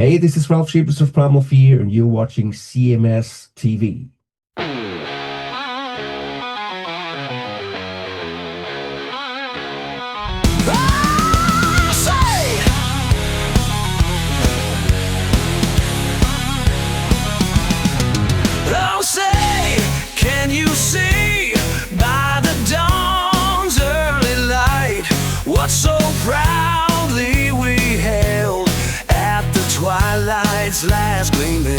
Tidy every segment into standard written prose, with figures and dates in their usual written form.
Hey, this is Ralph Sheepers of Primal Fear, and you're watching CMS TV. Can you see by the dawn's early light what so proudly we held at the twilight's last gleaming,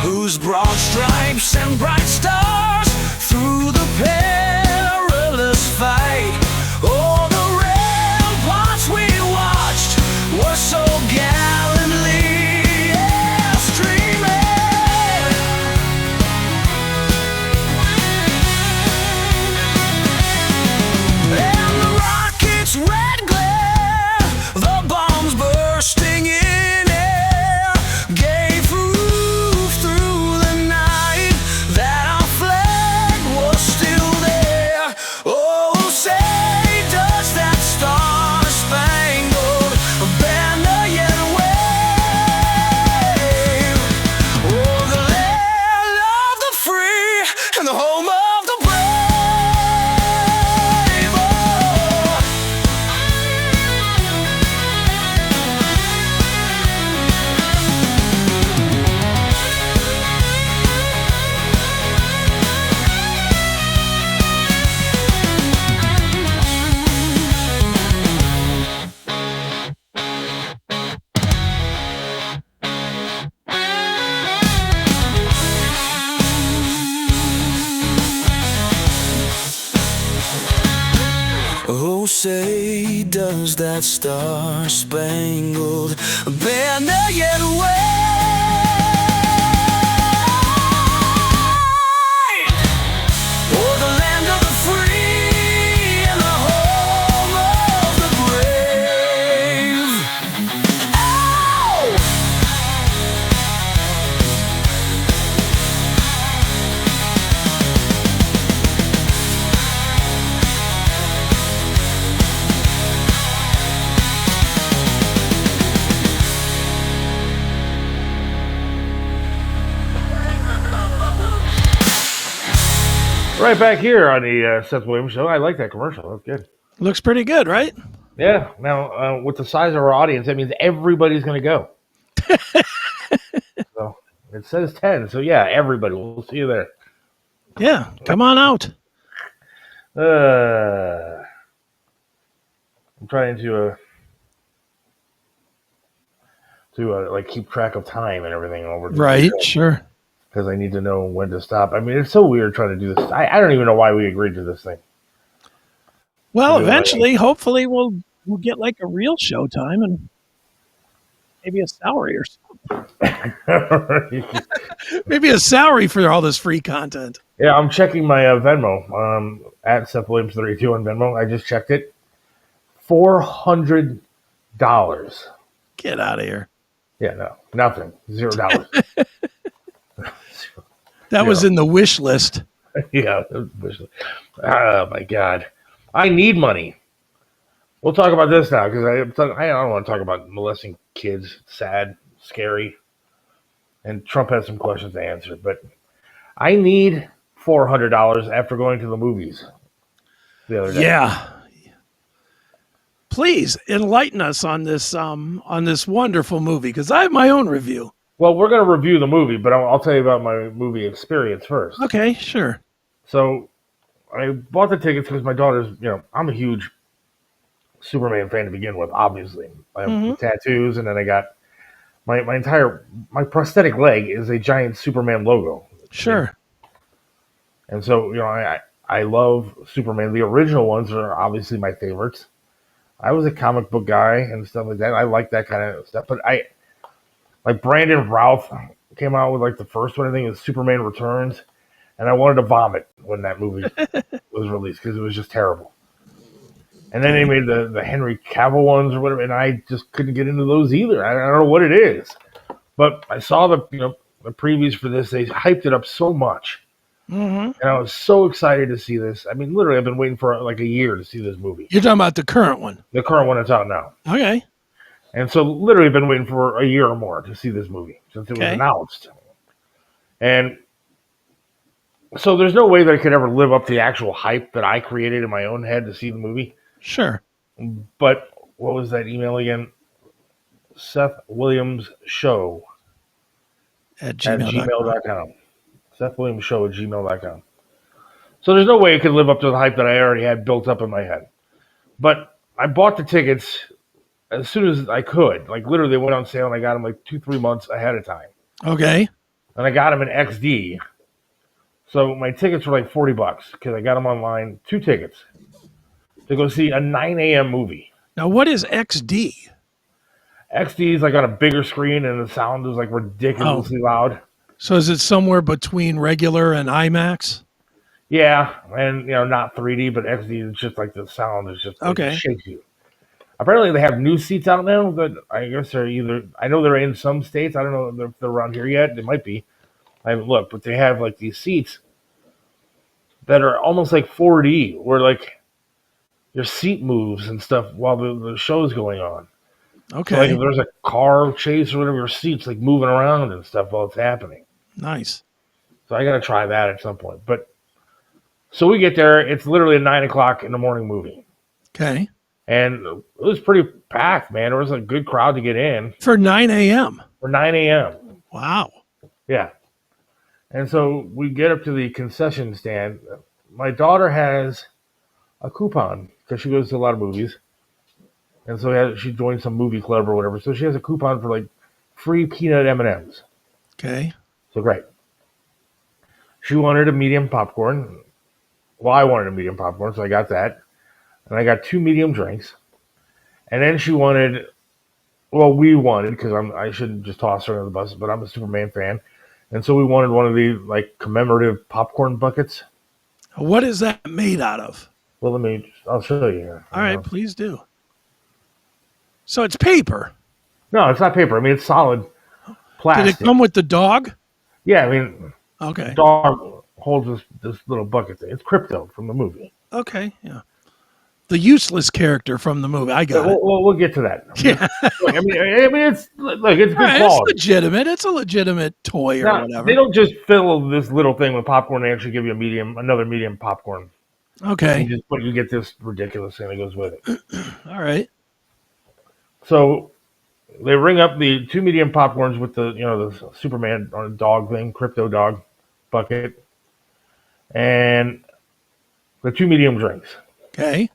whose broad stripes and bright stars through the perilous fight, oh, the ramparts we watched were so gallantly streaming. Red glare, the bombs bursting in air, gave proof through the night that our flag was still there. Oh, say, does that star-spangled banner yet wave? Oh, the land of the free and the home of the brave. Oh, say, does that star-spangled banner yet wave? Oh, the land of the free and the home of the brave. Ow! Right back here on the Seth Williams Show. I like that commercial. That's good. Looks pretty good, right? Yeah. Now, with the size of our audience, that means everybody's going to go. So it says 10. So, yeah, everybody. We'll see you there. Yeah, come on out. I'm trying to keep track of time and everything over. Right, sure. Because I need to know when to stop. I mean, it's so weird trying to do this. I don't even know why we agreed to this thing. Well, eventually, hopefully, we'll get like a real showtime and maybe a salary or something. Maybe a salary for all this free content. Yeah, I'm checking my Venmo at Seth Williams 32 on Venmo. I just checked it. $400. Get out of here. Yeah, no, nothing. $0. That was in the wish list. Yeah. Oh, my God. I need money. We'll talk about this now because I don't want to talk about molesting kids. It's sad, scary. And Trump has some questions to answer. But I need $400 after going to the movies the other day. Yeah. Please enlighten us on this wonderful movie because I have my own review. Well, we're going to review the movie, but I'll tell you about my movie experience first. Okay, sure. So I bought the tickets because my daughter's, I'm a huge Superman fan to begin with, obviously. I have tattoos, and then I got my prosthetic leg is a giant Superman logo. Sure. And so, I love Superman. The original ones are obviously my favorites. I was a comic book guy and stuff like that. I like that kind of stuff, but Brandon Routh came out with the first one. I think it was Superman Returns, and I wanted to vomit when that movie was released because it was just terrible. And then they made the Henry Cavill ones or whatever, and I just couldn't get into those either. I don't know what it is, but I saw the previews for this. They hyped it up so much, and I was so excited to see this. I mean, literally, I've been waiting for a year to see this movie. You're talking about the current one. The current one that's out now. Okay. And so literally been waiting for a year or more to see this movie since it was announced. And so there's no way that I could ever live up to the actual hype that I created in my own head to see the movie. Sure. But what was that email again? Seth Williams Show At gmail.com. Seth Williams Show at gmail.com. So there's no way I could live up to the hype that I already had built up in my head. But I bought the tickets as soon as I could. Like literally they went on sale and I got them like 2-3 months ahead of time. Okay. And I got them in XD. So my tickets were like $40 because I got them online. 2 tickets to go see a 9 a.m. movie. Now, what is XD? XD is like on a bigger screen and the sound is like ridiculously loud. So is it somewhere between regular and IMAX? Yeah, and not 3D, but XD is just like the sound is just okay. It shakes you. Apparently, they have new seats out now that I guess they're I know they're in some states. I don't know if they're around here yet. They might be. I haven't looked, but they have like these seats that are almost like 4D, where like your seat moves and stuff while the show's going on. Okay. So like if there's a car chase or whatever, your seat's like moving around and stuff while it's happening. Nice. So I got to try that at some point, but. So we get there. It's literally a 9 o'clock in the morning movie. Okay. And it was pretty packed, man. There was a good crowd to get in. For 9 a.m.? For 9 a.m. Wow. Yeah. And so we get up to the concession stand. My daughter has a coupon because she goes to a lot of movies. And so she joined some movie club or whatever. So she has a coupon for like free peanut M&Ms. Okay. So great. She wanted a medium popcorn. Well, I wanted a medium popcorn, so I got that. And I got 2 medium drinks. And then she wanted, we wanted, because I shouldn't just toss her under the bus, but I'm a Superman fan. And so we wanted one of the like commemorative popcorn buckets. What is that made out of? Well, I'll show you here. All right, please do. So it's paper. No, it's not paper. I mean, it's solid plastic. Did it come with the dog? Yeah, I mean, okay. The dog holds this little bucket thing. It's Crypto from the movie. Okay, yeah. The useless character from the movie. I got it. We'll get to that. Yeah. I mean, it's good quality. It's legitimate. It's a legitimate toy or whatever. They don't just fill this little thing with popcorn. They actually give you another medium popcorn. Okay. You get this ridiculous thing that goes with it. All right. So they ring up the 2 medium popcorns with the Superman or dog thing, Crypto dog bucket, and the 2 medium drinks. Okay.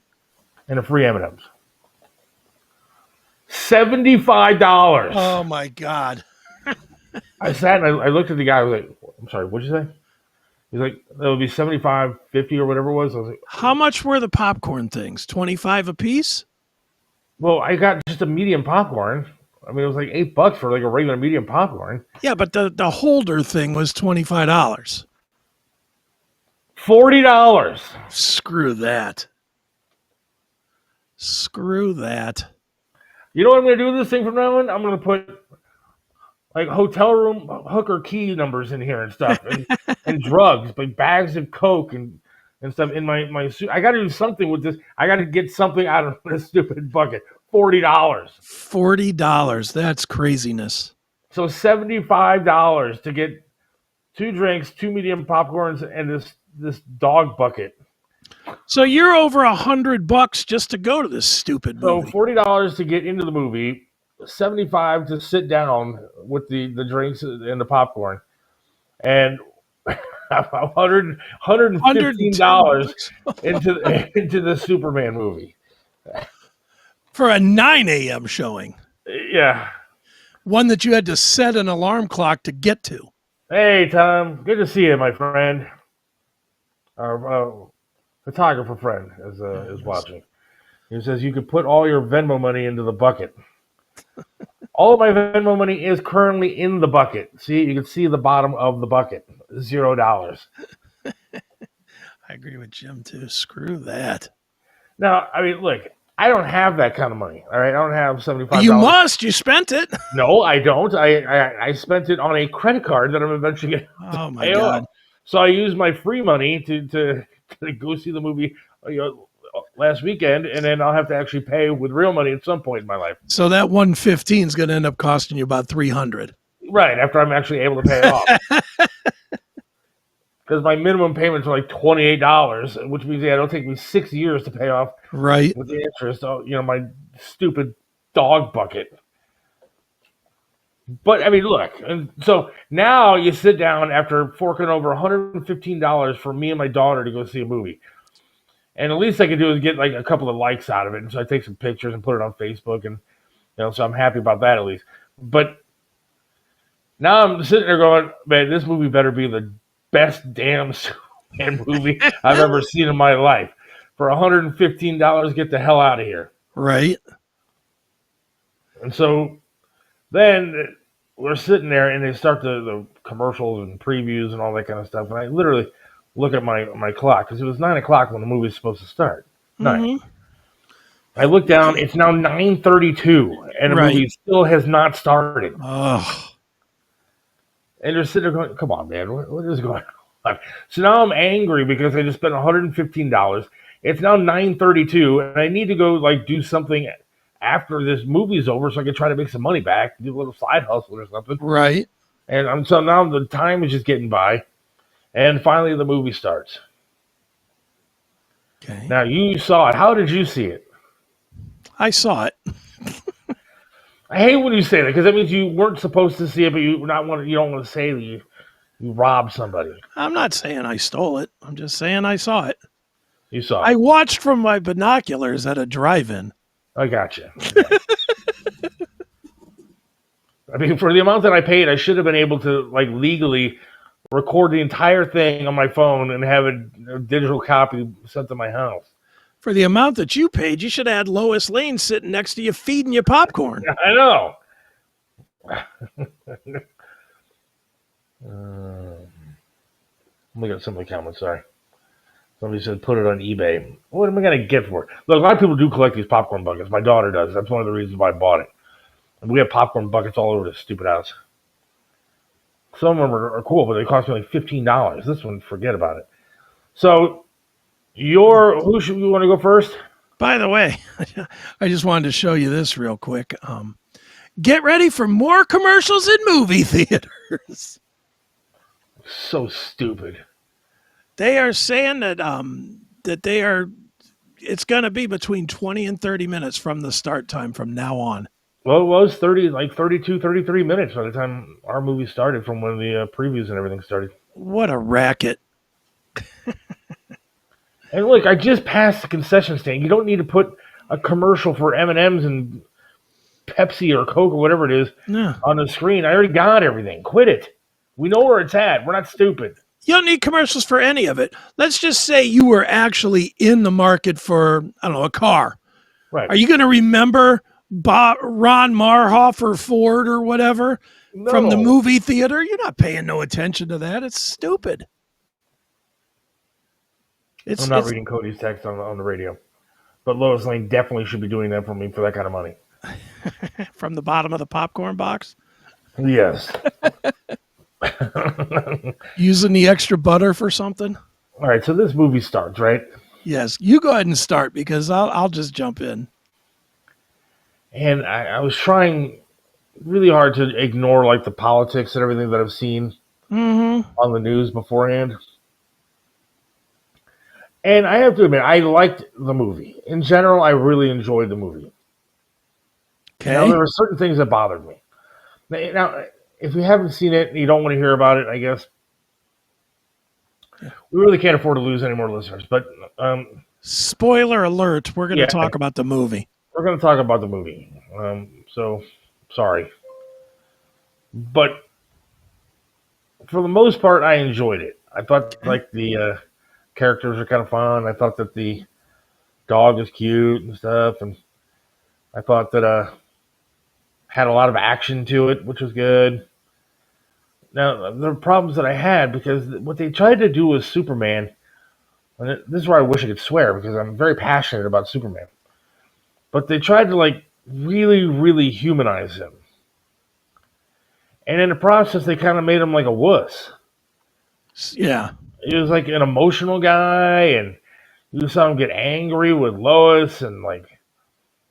And a free M&Ms. $75. Oh my God. I sat and I looked at the guy. I was like, I'm sorry, what'd you say? He's like, that would be $75, $50 or whatever it was. I was like, how much were the popcorn things? $25 a piece? Well, I got just a medium popcorn. I mean, it was like $8 for like a regular medium popcorn. Yeah, but the holder thing was $25. $40. Screw that. Screw that. You know what I'm going to do with this thing from now on? I'm going to put like hotel room hooker key numbers in here and stuff, and drugs, like bags of Coke and stuff in my suit. I got to do something with this. I got to get something out of this stupid bucket. $40. $40. That's craziness. So $75 to get 2 drinks, 2 medium popcorns, and this dog bucket. So you're over $100 just to go to this stupid movie. So $40 to get into the movie, $75 to sit down with the drinks and the popcorn, and $115 into the Superman movie for a 9 a.m. showing. Yeah, one that you had to set an alarm clock to get to. Hey Tom, good to see you, my friend. Our photographer friend is watching. He says you could put all your Venmo money into the bucket. All of my Venmo money is currently in the bucket. See, you can see the bottom of the bucket. $0. I agree with Jim too. Screw that. Now, I mean, look, I don't have that kind of money. All right, I don't have $75. You must. You spent it. No, I don't. I spent it on a credit card that I'm eventually going to. Oh my God! So I used my free money to go see the movie. last weekend, and then I'll have to actually pay with real money at some point in my life. So that 115 is going to end up costing you about 300. Right, after I'm actually able to pay it off. Because my minimum payments are like $28, which means it'll take me 6 years to pay off Right. with the interest. My stupid dog bucket. But I mean, look, and so now you sit down after forking over $115 for me and my daughter to go see a movie. And the least I can do is get like a couple of likes out of it. And so I take some pictures and put it on Facebook, and so I'm happy about that at least. But now I'm sitting there going, man, this movie better be the best damn Superman movie I've ever seen in my life. For $115, get the hell out of here. Right. And so then we're sitting there, and they start the commercials and previews and all that kind of stuff. And I literally look at my clock, because it was 9 o'clock when the movie was supposed to start. 9. I look down, it's now 9:32, and the movie still has not started. Oh. And they're sitting there going, come on, man, what is going on? So now I'm angry because I just spent $115. It's now 9:32, and I need to go do something after this movie's over so I can try to make some money back, do a little side hustle or something. Right. And so now the time is just getting by, and finally the movie starts. Okay. Now, you saw it. How did you see it? I saw it. I hate when you say that, because that means you weren't supposed to see it, but you don't want to say that you robbed somebody. I'm not saying I stole it. I'm just saying I saw it. You saw it. I watched from my binoculars at a drive-in. I got you. I mean, for the amount that I paid, I should have been able to legally record the entire thing on my phone and have a digital copy sent to my house. For the amount that you paid, you should have had Lois Lane sitting next to you feeding you popcorn. I know. Look at some of the comments, sorry. Somebody said put it on eBay. What am I going to get for it? Look, a lot of people do collect these popcorn buckets. My daughter does. That's one of the reasons why I bought it. And we have popcorn buckets all over this stupid house. Some of them are cool, but they cost me like $15. This one, forget about it. So, who should we want to go first? By the way, I just wanted to show you this real quick. Get ready for more commercials in movie theaters. So stupid. They are saying that it's going to be between 20 and 30 minutes from the start time from now on. Well, it was 32, 33 minutes by the time our movie started from when the previews and everything started. What a racket. And look, I just passed the concession stand. You don't need to put a commercial for M&Ms and Pepsi or Coke or whatever it is on the screen. I already got everything. Quit it. We know where it's at. We're not stupid. You don't need commercials for any of it. Let's just say you were actually in the market for, I don't know, a car. Right. Are you going to remember Ron Marhofer Ford or whatever from the movie theater? You're not paying no attention to that. It's stupid. I'm not reading Cody's text on the radio. But Lois Lane definitely should be doing that for me for that kind of money. From the bottom of the popcorn box? Yes. Using the extra butter for something? All right, so this movie starts, right? Yes. You go ahead and start because I'll just jump in. And I was trying really hard to ignore the politics and everything that I've seen on the news beforehand. And I have to admit, I liked the movie. In general, I really enjoyed the movie. Okay. Now, there were certain things that bothered me. Now, if you haven't seen it and you don't want to hear about it, I guess we really can't afford to lose any more listeners. But spoiler alert, we're going to talk about the movie. We're going to talk about the movie. So, sorry. But for the most part, I enjoyed it. I thought the characters are kind of fun. I thought that the dog was cute and stuff, and I thought that had a lot of action to it, which was good. Now, there are problems that I had because what they tried to do with Superman, and this is where I wish I could swear because I'm very passionate about Superman, but they tried to really, really humanize him. And in the process, they kind of made him like a wuss. Yeah. He was like an emotional guy, and You saw him get angry with Lois, and like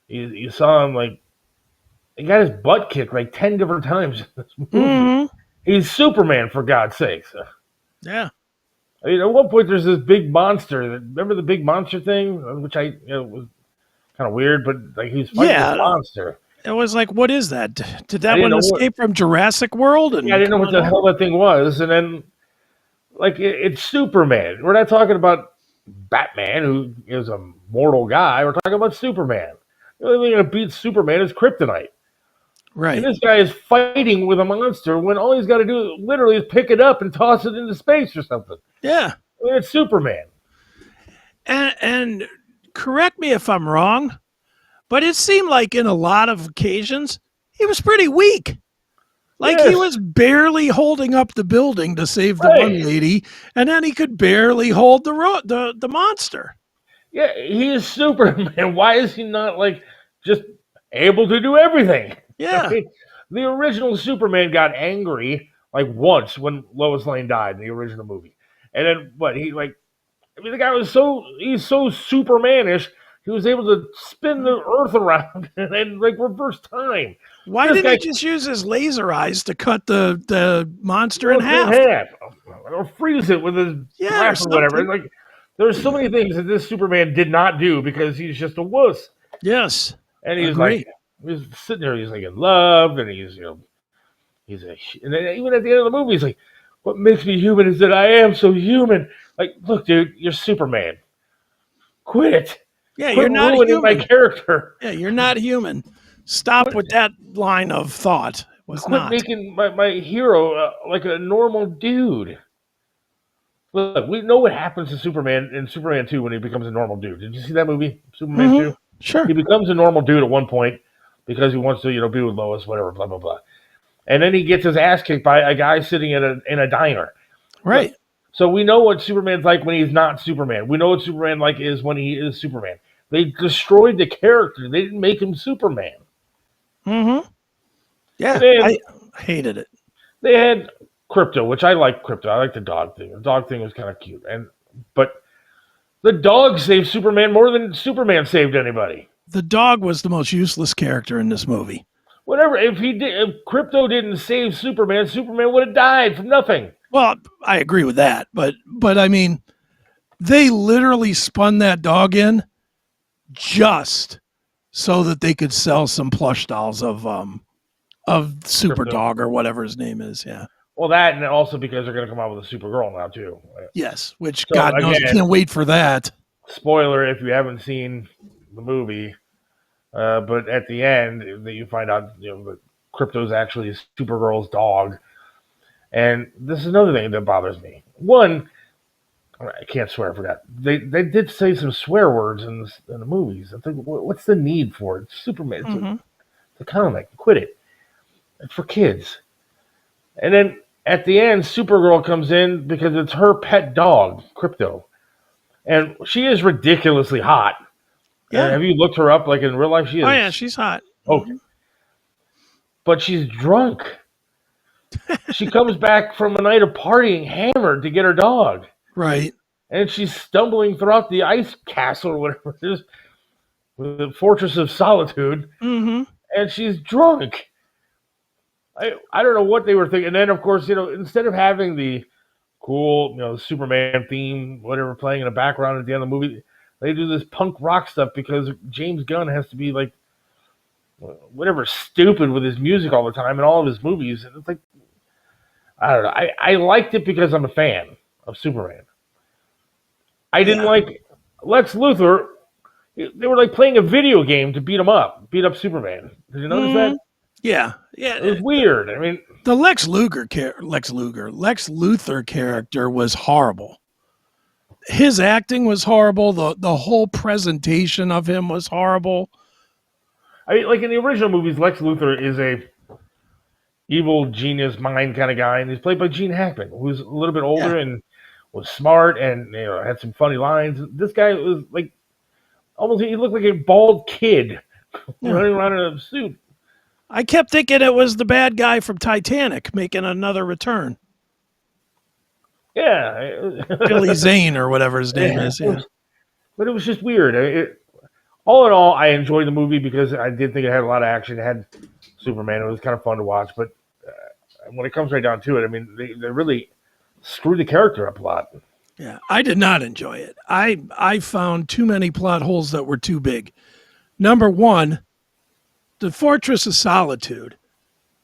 you saw him like he got his butt kicked like 10 different times in this movie. Mm-hmm. He's Superman, for God's sakes. Yeah. I mean, at one point there's this big monster. Remember the big monster thing, which was kind of weird, but like he was fighting this monster. It was like, what is that? Did that one escape from Jurassic World? And I didn't know what the hell that thing was. And then, like, it's Superman. We're not talking about Batman, who is a mortal guy. We're talking about Superman. The only thing that beats Superman is kryptonite. Right. And this guy is fighting with a monster when all he's got to do literally is pick it up and toss it into space or something. Yeah. I mean, it's Superman. And correct me if I'm wrong, but it seemed like in a lot of occasions he was pretty weak. Like he was barely holding up the building to save the one lady, and then he could barely hold the monster. Yeah, he is Superman. Why is he not like just able to do everything? Yeah. I mean, the original Superman got angry like once when Lois Lane died in the original movie. And then the guy he's so Supermanish, he was able to spin the earth around and like reverse time. Why didn't he just use his laser eyes to cut the monster in half? Or freeze it with his breath or whatever. And like there's so many things that this Superman did not do because he's just a wuss. Yes. And he's like he's sitting there, he's like in love, and and then even at the end of the movie, he's like, what makes me human is that I am so human. Like, look, dude, you're Superman. Quit it. Yeah, you're not human. My character. Yeah, you're not human. Stop with that line of thought. Quit making my hero like a normal dude. Look, we know what happens to Superman in Superman 2 when he becomes a normal dude. Did you see that movie, Superman 2? Sure. He becomes a normal dude at one point because he wants to, be with Lois, whatever, blah, blah, blah. And then he gets his ass kicked by a guy sitting in a diner. Right. So we know what Superman's like when he's not Superman. We know what Superman like is when he is Superman. They destroyed the character. They didn't make him Superman. Mm-hmm. Yeah, I hated it. They had Crypto, which I like Crypto. I like the dog thing. The dog thing was kind of cute. But the dog saved Superman more than Superman saved anybody. The dog was the most useless character in this movie. Whatever. If Crypto didn't save Superman, Superman would have died from nothing. Well, I agree with that, but I mean, they literally spun that dog in just so that they could sell some plush dolls of Super Crypto. Dog or whatever his name is. Yeah. Well, that, and also because they're going to come out with a Supergirl now too. Yes, which God knows, I can't wait for that. Spoiler if you haven't seen the movie, but at the end that you find out that Crypto's actually Supergirl's dog. And this is another thing that bothers me. One, I can't swear, I forgot. They did say some swear words in the movies. I think, what's the need for it? It's Superman. It's a comic. Quit it. It's for kids. And then at the end, Supergirl comes in because it's her pet dog, Crypto. And she is ridiculously hot. Yeah. Have you looked her up like in real life? She is. Oh, yeah, she's hot. Okay. But she's drunk. She comes back from a night of partying hammered to get her dog. Right. And she's stumbling throughout the ice castle or whatever it is, with the Fortress of Solitude. Mm-hmm. And she's drunk. I don't know what they were thinking. And then, of course, instead of having the cool, Superman theme, whatever, playing in the background at the end of the movie, they do this punk rock stuff because James Gunn has to be like, whatever, stupid with his music all the time in all of his movies. And it's like, I don't know. I liked it because I'm a fan of Superman. I didn't like Lex Luthor. They were like playing a video game to beat up Superman. Did you notice that? Yeah. It was weird. I mean, the Lex Luthor character was horrible. His acting was horrible. The whole presentation of him was horrible. I mean, like in the original movies, Lex Luthor is a evil genius mind kind of guy, and he's played by Gene Hackman, who's a little bit older and was smart and had some funny lines. This guy was like he looked like a bald kid running around in a suit. I kept thinking it was the bad guy from Titanic making another return. Yeah, Billy Zane or whatever his name is. Yeah. but it was just weird. All in all, I enjoyed the movie because I did think it had a lot of action. It had Superman. It was kind of fun to watch. But when it comes right down to it, I mean, they really screwed the character up a lot. Yeah, I did not enjoy it. I found too many plot holes that were too big. Number one, the Fortress of Solitude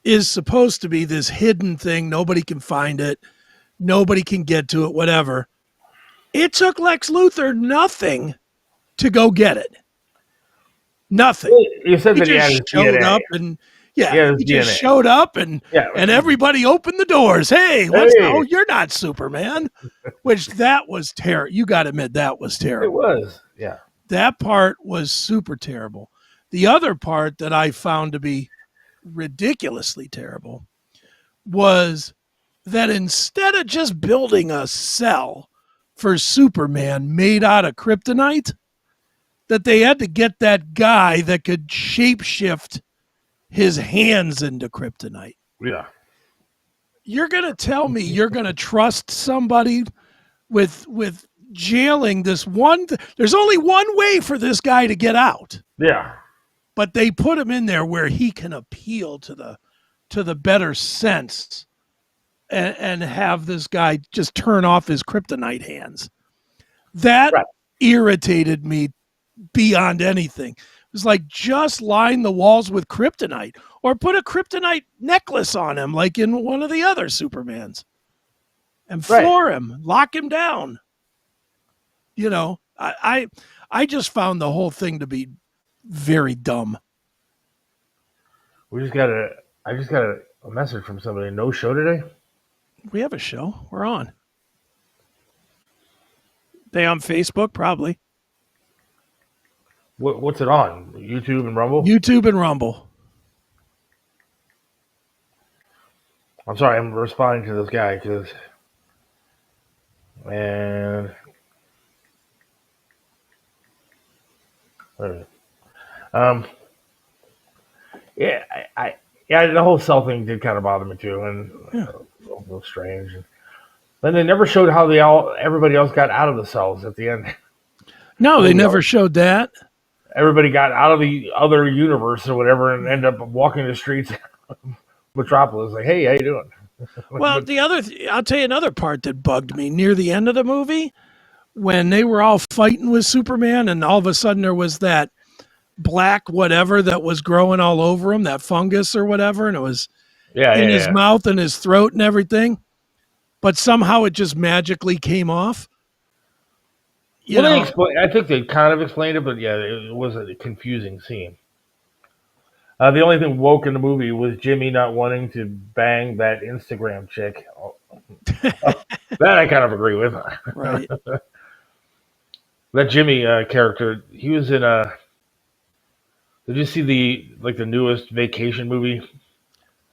is supposed to be this hidden thing. Nobody can find it. Nobody can get to it, whatever. It took Lex Luthor nothing to go get it. Nothing. You said He that he had his just showed DNA. up and He had his he just DNA. showed up and everybody opened the doors. Hey, oh, you're not Superman. Which that was terrible. You got to admit that was terrible. It was, yeah. That part was super terrible. The other part that I found to be ridiculously terrible was that instead of just building a cell for Superman made out of kryptonite, that they had to get that guy that could shapeshift his hands into kryptonite. Yeah. You're going to tell me you're going to trust somebody with jailing this one. There's only one way for this guy to get out. Yeah. But they put him in there where he can appeal to the better sense and have this guy just turn off his kryptonite hands. That irritated me beyond anything. It was like, just line the walls with kryptonite or put a kryptonite necklace on him like in one of the other Supermans and floor him, lock him down. You know, I just found the whole thing to be very dumb. I just got a message from somebody. No show today? We have a show. We're on. They on Facebook? Probably. What's it on? YouTube and Rumble? YouTube and Rumble. I'm sorry, I'm responding to this guy because, man, the whole cell thing did kind of bother me too, and a little strange. And then they never showed how everybody else got out of the cells at the end. No, they never showed that. Everybody got out of the other universe or whatever and ended up walking the streets of Metropolis like, hey, how you doing? Well, I'll tell you another part that bugged me near the end of the movie when they were all fighting with Superman and all of a sudden there was that black whatever that was growing all over him, that fungus or whatever, and it was in his mouth and his throat and everything. But somehow it just magically came off. I think they kind of explained it, but it was a confusing scene. The only thing woke in the movie was Jimmy not wanting to bang that Instagram chick. That I kind of agree with. Right. That Jimmy character, he was in a. Did you see the newest vacation movie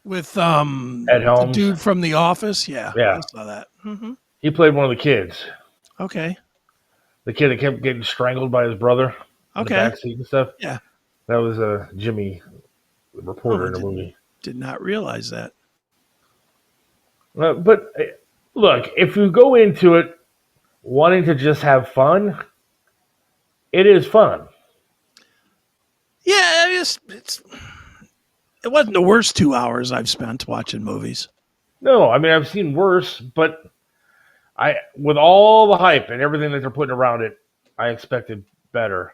with Ed Helms, the dude from The Office? Yeah, I saw that. Mm-hmm. He played one of the kids. Okay. The kid that kept getting strangled by his brother in the backseat and stuff. Yeah. That was Jimmy, the reporter in the movie. Did not realize that. But look, if you go into it wanting to just have fun, it is fun. Yeah, it wasn't the worst 2 hours I've spent watching movies. No, I mean, I've seen worse, but with all the hype and everything that they're putting around it, I expected better.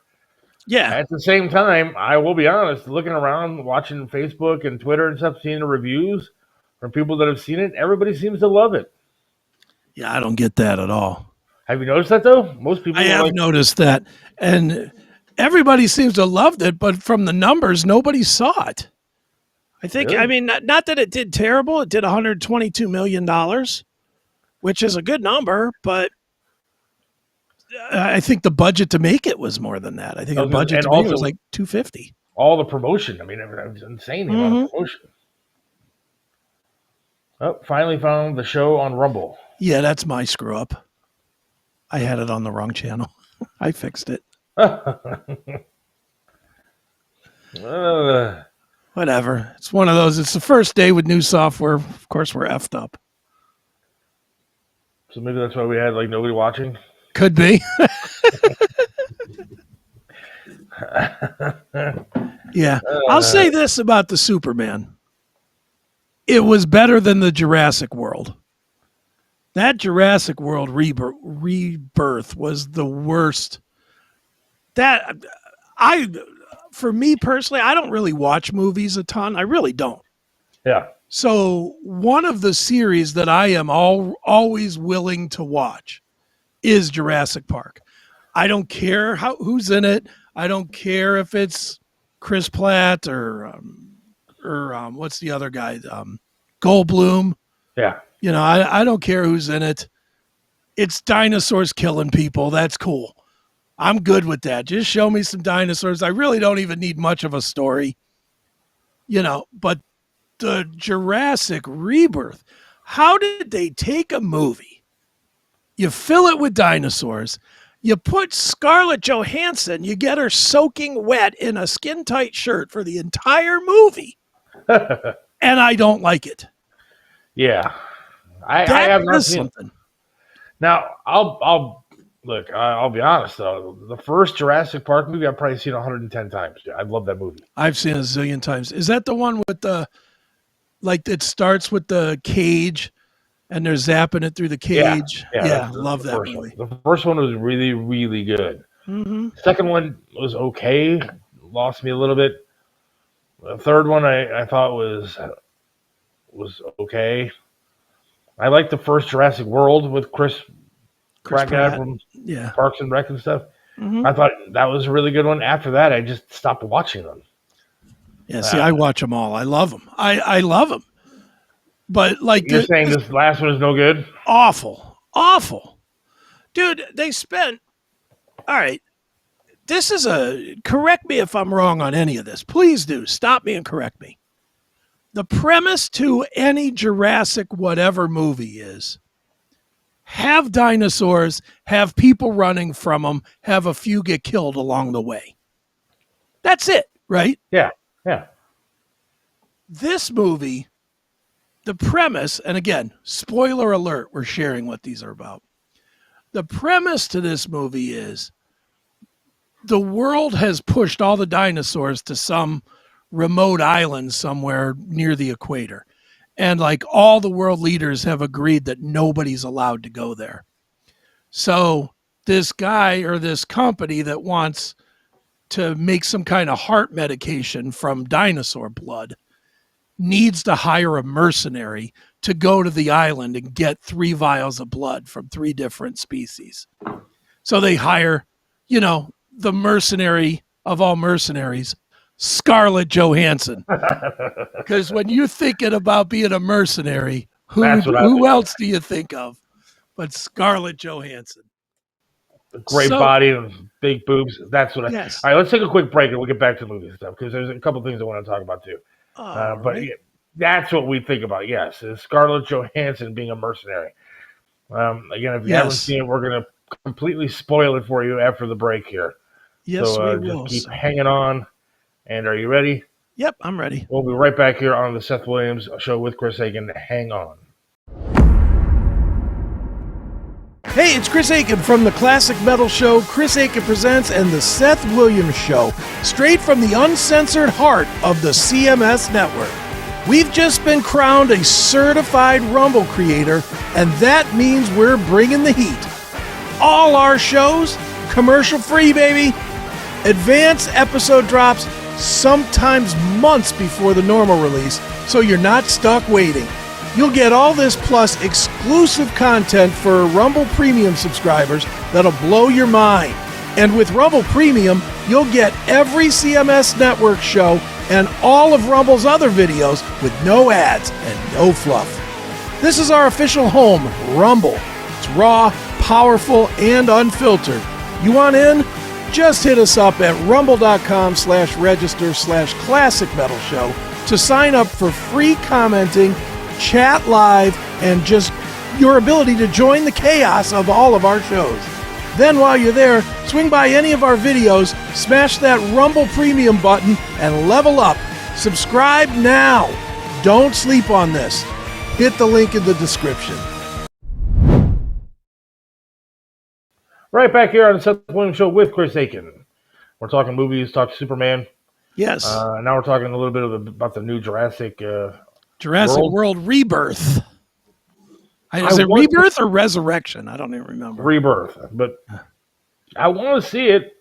Yeah. At the same time, I will be honest, looking around, watching Facebook and Twitter and stuff, seeing the reviews from people that have seen it, everybody seems to love it. Yeah, I don't get that at all. Have you noticed that, though? Most people I have noticed that. And everybody seems to have loved it, but from the numbers, nobody saw it. I think, really? I mean, not that it did terrible. It did $122 million, which is a good number, but I think the budget to make it was more than that. I think the budget to make it was like $250. All the promotion. I mean, it was insane the amount of promotion. Oh, finally found the show on Rumble. Yeah, that's my screw up. I had it on the wrong channel. I fixed it. Whatever. It's one of those. It's the first day with new software. Of course, we're effed up. So maybe that's why we had nobody watching. Could be. Yeah. I'll say this about the Superman. It was better than the Jurassic World. That Jurassic World rebirth was the worst. For me personally, I don't really watch movies a ton. I really don't. Yeah. So one of the series that I am always willing to watch is Jurassic Park. I don't care who's in it. I don't care if it's Chris Pratt or what's the other guy? Goldblum. Yeah. You know, I don't care who's in it. It's dinosaurs killing people. That's cool. I'm good with that. Just show me some dinosaurs. I really don't even need much of a story. You know, but the Jurassic Rebirth, how did they take a movie, you fill it with dinosaurs, you put Scarlett Johansson, you get her soaking wet in a skin-tight shirt for the entire movie, and I don't like it. Yeah. I have not seen something. Now, I'll be honest, though. The first Jurassic Park movie I've probably seen 110 times. I love that movie. I've seen it a zillion times. Is that the one with it starts with the cage and they're zapping it through the cage? Yeah, love that movie. The first one was really, really good. Mm-hmm. The second one was okay. Lost me a little bit. The third one I thought was okay. I liked the first Jurassic World with Chris Pratt from Parks and Rec and stuff. Mm-hmm. I thought that was a really good one. After that, I just stopped watching them. Yeah, see, I watch them all. I love them. I love them. But like you're saying, this last one is no good? Awful. Dude, they spent... All right. This is correct me if I'm wrong on any of this. Please do. Stop me and correct me. The premise to any Jurassic whatever movie is have dinosaurs, have people running from them, have a few get killed along the way. That's it, right? Yeah. This movie, the premise, and again, spoiler alert, we're sharing what these are about. The premise to this movie is the world has pushed all the dinosaurs to some remote island somewhere near the equator. And like all the world leaders have agreed that nobody's allowed to go there. So this guy or this company that wants to make some kind of heart medication from dinosaur blood needs to hire a mercenary to go to the island and get 3 vials of blood from 3 different species. So they hire, the mercenary of all mercenaries, Scarlett Johansson. Because when you're thinking about being a mercenary, who else do you think of but Scarlett Johansson? Great body and big boobs. That's what yes. All right, let's take a quick break and we'll get back to the movie stuff because there's a couple things I want to talk about too. But yeah, that's what we think about. Yes, is Scarlett Johansson being a mercenary. Again, if you haven't seen it, we're going to completely spoil it for you after the break here. Yes, so we will. Just keep hanging on. And are you ready? Yep, I'm ready. We'll be right back here on the Seth Williams Show with Chris Akin. Hang on. Hey, it's Chris Akin from the Classic Metal Show, Chris Akin Presents, and the Seth Williams Show, straight from the uncensored heart of the CMS network. We've just been crowned a certified Rumble creator, and that means we're bringing the heat. All our shows, commercial-free, baby. Advanced episode drops, sometimes months before the normal release, so you're not stuck waiting. You'll get all this plus exclusive content for Rumble Premium subscribers that'll blow your mind. And with Rumble Premium, you'll get every CMS Network show and all of Rumble's other videos with no ads and no fluff. This is our official home, Rumble. It's raw, powerful, and unfiltered. You want in? Just hit us up at rumble.com/register/classic metal show to sign up for free commenting, chat live, and just your ability to join the chaos of all of our shows. Then while you're there, swing by any of our videos, smash that Rumble Premium button, and level up. Subscribe now. Don't sleep on this. Hit the link in the description. Right back here on the Seth Williams Show with Chris Akin. We're talking movies, talk Superman. Yes. Now we're talking a little bit about the new Jurassic World Rebirth. Is it Rebirth or Resurrection? I don't even remember. Rebirth. But I want to see it,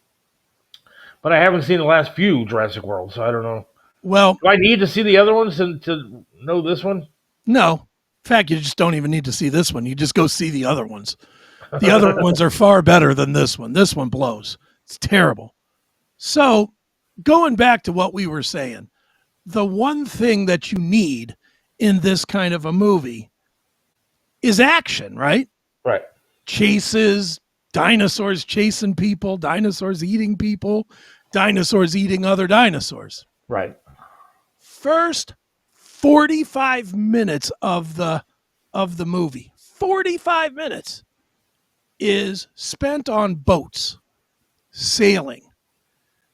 but I haven't seen the last few Jurassic World, so I don't know. Well, do I need to see the other ones to know this one? No. In fact, you just don't even need to see this one. You just go see the other ones. The other ones are far better than this one. This one blows. It's terrible. So, going back to what we were saying, the one thing that you need in this kind of a movie is action, right? Right. Chases, dinosaurs chasing people, dinosaurs eating people, dinosaurs eating other dinosaurs. Right. First 45 minutes of the movie, 45 minutes is spent on boats, sailing,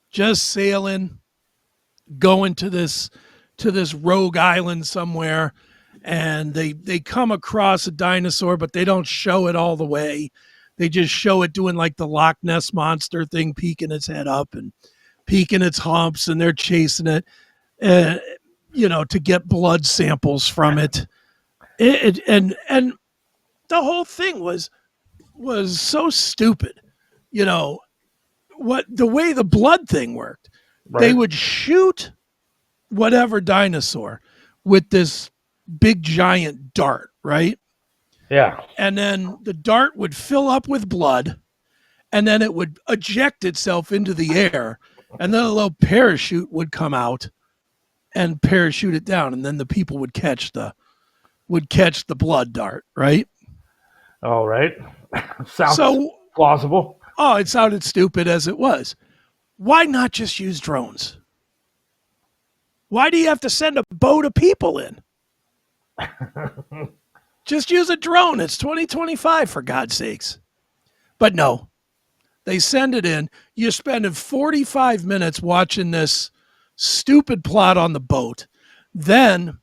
just sailing, going to this rogue island somewhere, and they come across a dinosaur, but they don't show it all the way. They just show it doing like the Loch Ness monster thing, peeking its head up and peeking its humps, and they're chasing it, to get blood samples from it. And the whole thing was so stupid. The way the blood thing worked, right. They would shoot whatever dinosaur with this big giant dart, right? Yeah. And then the dart would fill up with blood, and then it would eject itself into the air, and then a little parachute would come out and parachute it down, and then the people would catch the blood dart, right? All right. Sounds plausible. Oh, it sounded stupid as it was. Why not just use drones? Why do you have to send a boat of people in? Just use a drone. It's 2025, for God's sakes. But no, they send it in. You're spending 45 minutes watching this stupid plot on the boat. Then,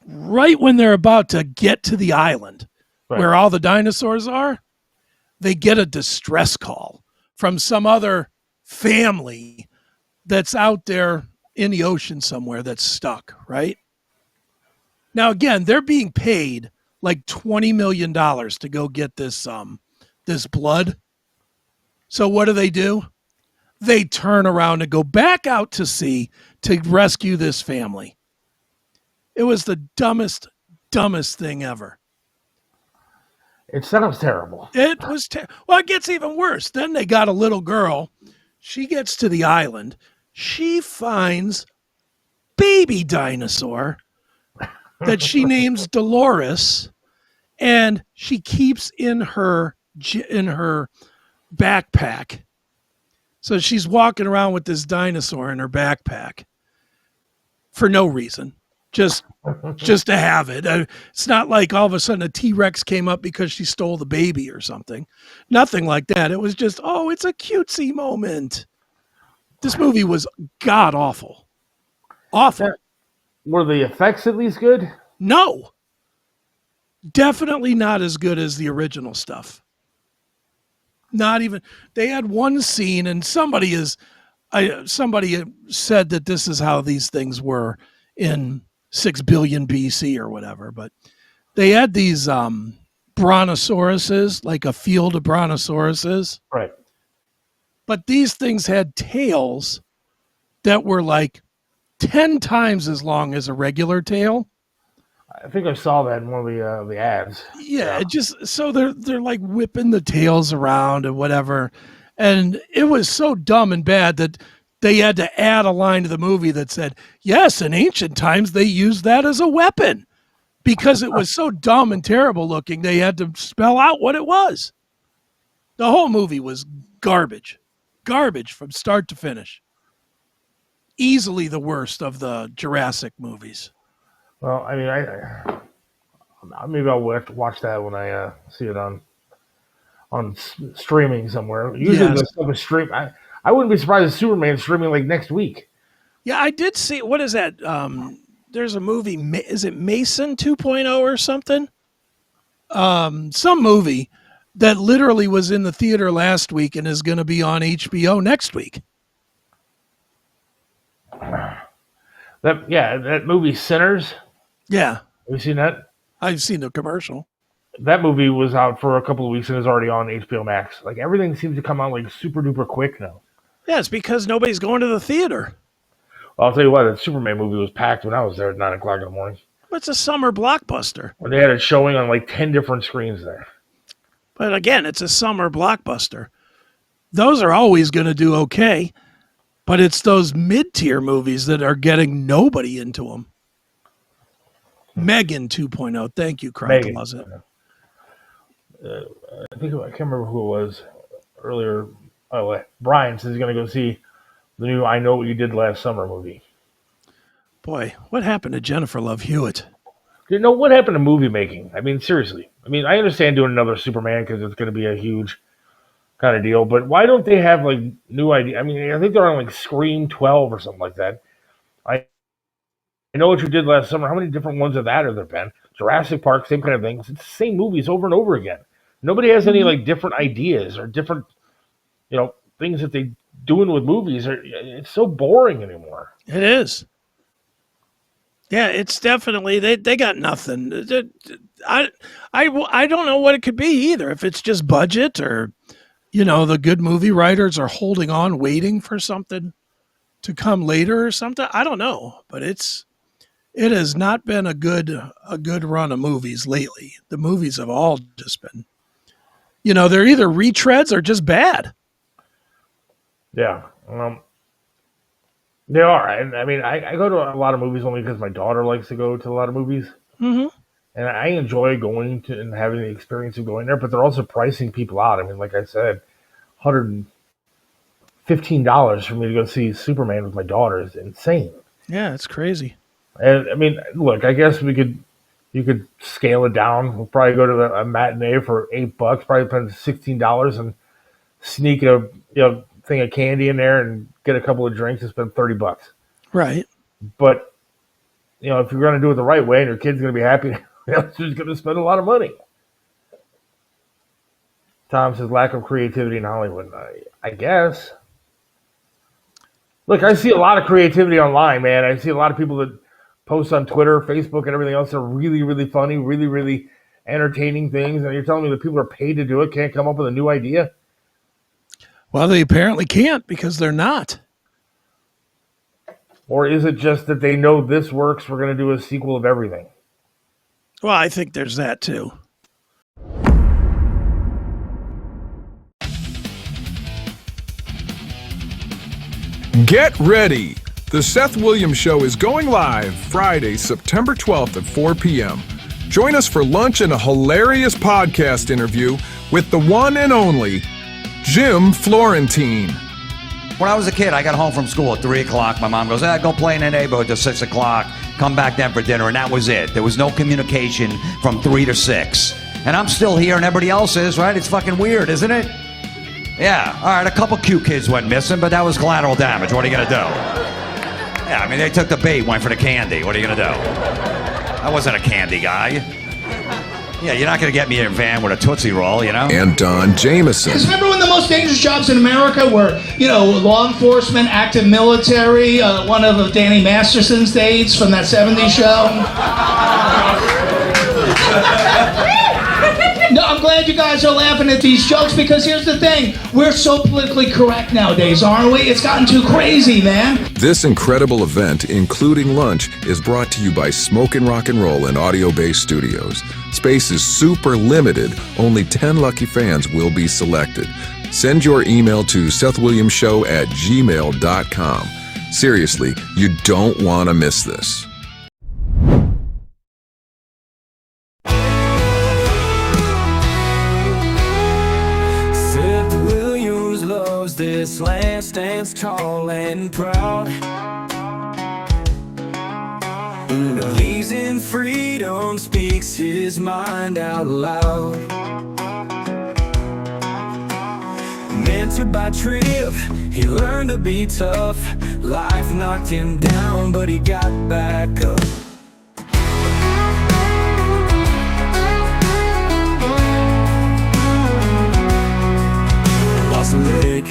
right when they're about to get to the island, right, where all the dinosaurs are, they get a distress call from some other family that's out there in the ocean somewhere that's stuck, right? Now, again, they're being paid like $20 million to go get this blood. So what do? They turn around and go back out to sea to rescue this family. It was the dumbest thing ever. It sounds terrible. It was well, it gets even worse. Then they got a little girl. She gets to the island. She finds baby dinosaur that she names Dolores, and she keeps in her backpack. So she's walking around with this dinosaur in her backpack for no reason, just to have it. It's not like all of a sudden a T-Rex came up because she stole the baby or something. Nothing like that. It was just, it's a cutesy moment. This movie was god awful. Awful. Were the effects at least good? No. Definitely not as good as the original stuff. Not even. They had one scene, and somebody said that this is how these things were in 6 billion BC or whatever, but they had these brontosauruses, like a field of brontosauruses. Right. But these things had tails that were like 10 times as long as a regular tail. I think I saw that in one of the ads. Yeah, just so they're like whipping the tails around and whatever. And it was so dumb and bad that they had to add a line to the movie that said, yes, in ancient times they used that as a weapon. Because it was so dumb and terrible looking, they had to spell out what it was. The whole movie was garbage. Garbage from start to finish. Easily the worst of the Jurassic movies. Well, I mean, maybe I'll watch that when I see it on streaming somewhere. Usually the stuff is stream. I wouldn't be surprised if Superman's streaming like next week. Yeah, I did see. What is that? There's a movie. Is it Mason 2.0 or something? Some movie that literally was in the theater last week and is going to be on HBO next week. that movie Sinners. Yeah. Have you seen that? I've seen the commercial. That movie was out for a couple of weeks and is already on HBO Max. Like everything seems to come out like super duper quick now. Yeah, it's because nobody's going to the theater. Well, I'll tell you what, the Superman movie was packed when I was there at 9 o'clock in the morning. It's a summer blockbuster. When they had it showing on like 10 different screens there. But again, it's a summer blockbuster. Those are always going to do okay. But it's those mid-tier movies that are getting nobody into them. Megan 2.0. Thank you, Cry Closet. I can't remember who it was earlier. Oh, Brian says he's going to go see the new I Know What You Did Last Summer movie. Boy, what happened to Jennifer Love Hewitt? You know, what happened to movie making? I mean, seriously. I mean, I understand doing another Superman because it's going to be a huge kind of deal, but why don't they have, like, new ideas? I mean, I think they're on, like, Scream 12 or something like that. I Know What You Did Last Summer. How many different ones of that have there been? Jurassic Park, same kind of thing. It's the same movies over and over again. Nobody has any, like, different ideas or different, things that they doing with movies. It's so boring anymore. It is. Yeah, it's definitely they got nothing. I don't know what it could be either. If it's just budget or the good movie writers are holding on, waiting for something to come later or something. I don't know, but it has not been a good run of movies lately. The movies have all just been, they're either retreads or just bad. Yeah. They are. And I mean, I go to a lot of movies only because my daughter likes to go to a lot of movies. Mm-hmm. And I enjoy going to and having the experience of going there, but they're also pricing people out. I mean, like I said, $115 for me to go see Superman with my daughter is insane. Yeah, it's crazy. And I mean, look, I guess you could scale it down. We'll probably go to a matinee for $8, probably spend $16 and sneak a thing of candy in there and get a couple of drinks and spend $30. Right. But if you're going to do it the right way and your kid's going to be happy, she's going to spend a lot of money. Tom says lack of creativity in Hollywood. I guess. Look, I see a lot of creativity online, man. I see a lot of people that post on Twitter, Facebook, and everything else. They're really, really funny, really, really entertaining things. And you're telling me that people are paid to do it, can't come up with a new idea? Well, they apparently can't because they're not. Or is it just that they know this works, we're going to do a sequel of everything? Well, I think there's that too. Get ready. The Seth Williams Show is going live Friday, September 12th at 4 p.m. Join us for lunch and a hilarious podcast interview with the one and only Jim Florentine. When I was a kid, I got home from school at 3 o'clock. My mom goes, go play in the neighborhood till 6 o'clock. Come back then for dinner, and that was it. There was no communication from 3 to 6. And I'm still here, and everybody else is, right? It's fucking weird, isn't it? Yeah, all right, a couple cute kids went missing, but that was collateral damage. What are you going to do? Yeah, I mean, they took the bait, went for the candy. What are you going to do? I wasn't a candy guy. Yeah, you're not going to get me in a van with a Tootsie Roll, And Don Jameson. Remember when the most dangerous jobs in America were, law enforcement, active military, one of Danny Masterson's dates from that 70s show? No, I'm glad you guys are laughing at these jokes because here's the thing. We're so politically correct nowadays, aren't we? It's gotten too crazy, man. This incredible event, including lunch, is brought to you by Smokin' Rock and Roll and Audio Base Studios. Space is super limited. Only 10 lucky fans will be selected. Send your email to SethWilliamsShow@gmail.com. Seriously, you don't want to miss this. Seth Williams loves this land, stands tall and proud. Believes in freedom, speaks his mind out loud. Mentored by Trip, he learned to be tough. Life knocked him down, but he got back up. Lost a leg,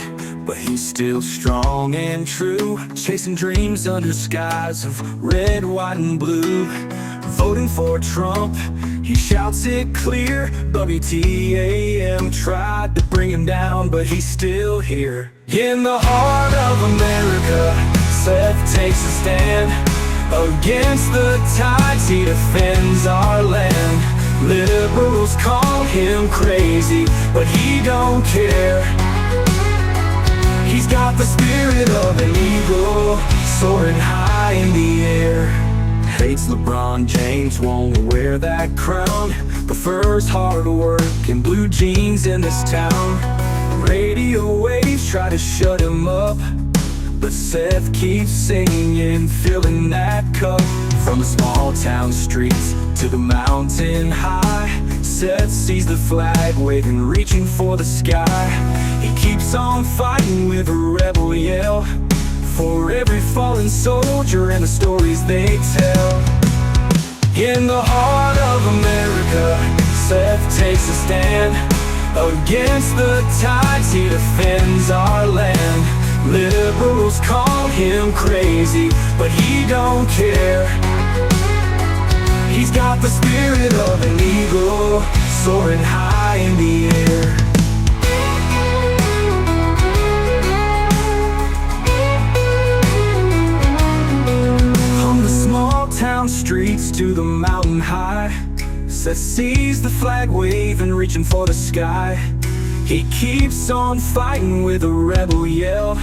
but he's still still strong and true, chasing dreams under skies of red, white, and blue. Voting for Trump, he shouts it clear. WTAM tried to bring him down, but he's still here. In the heart of America, Seth takes a stand. Against the tides, he defends our land. Liberals call him crazy, but he don't care. He's got the spirit of an eagle, soaring high in the air. Hates LeBron James, won't wear that crown. Prefers hard work and blue jeans in this town. Radio waves try to shut him up, but Seth keeps singing, filling that cup. From the small town streets to the mountain high, Seth sees the flag waving, reaching for the sky. He keeps on fighting with a rebel yell, for every fallen soldier and the stories they tell. In the heart of America, Seth takes a stand. Against the tides, he defends our land. Liberals call him crazy, but he don't care. He's got the spirit of an eagle, soaring high in the air. From the small town streets to the mountain high, Seth sees the flag waving, reaching for the sky. He keeps on fighting with a rebel yell,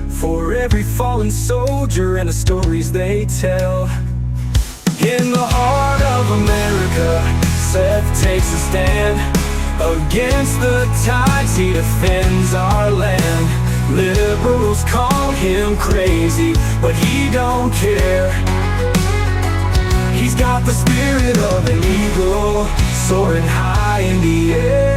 for every fallen soldier and the stories they tell. In the heart of America, Seth takes a stand. Against the tides, he defends our land. Liberals call him crazy, but he don't care. He's got the spirit of an eagle, soaring high in the air.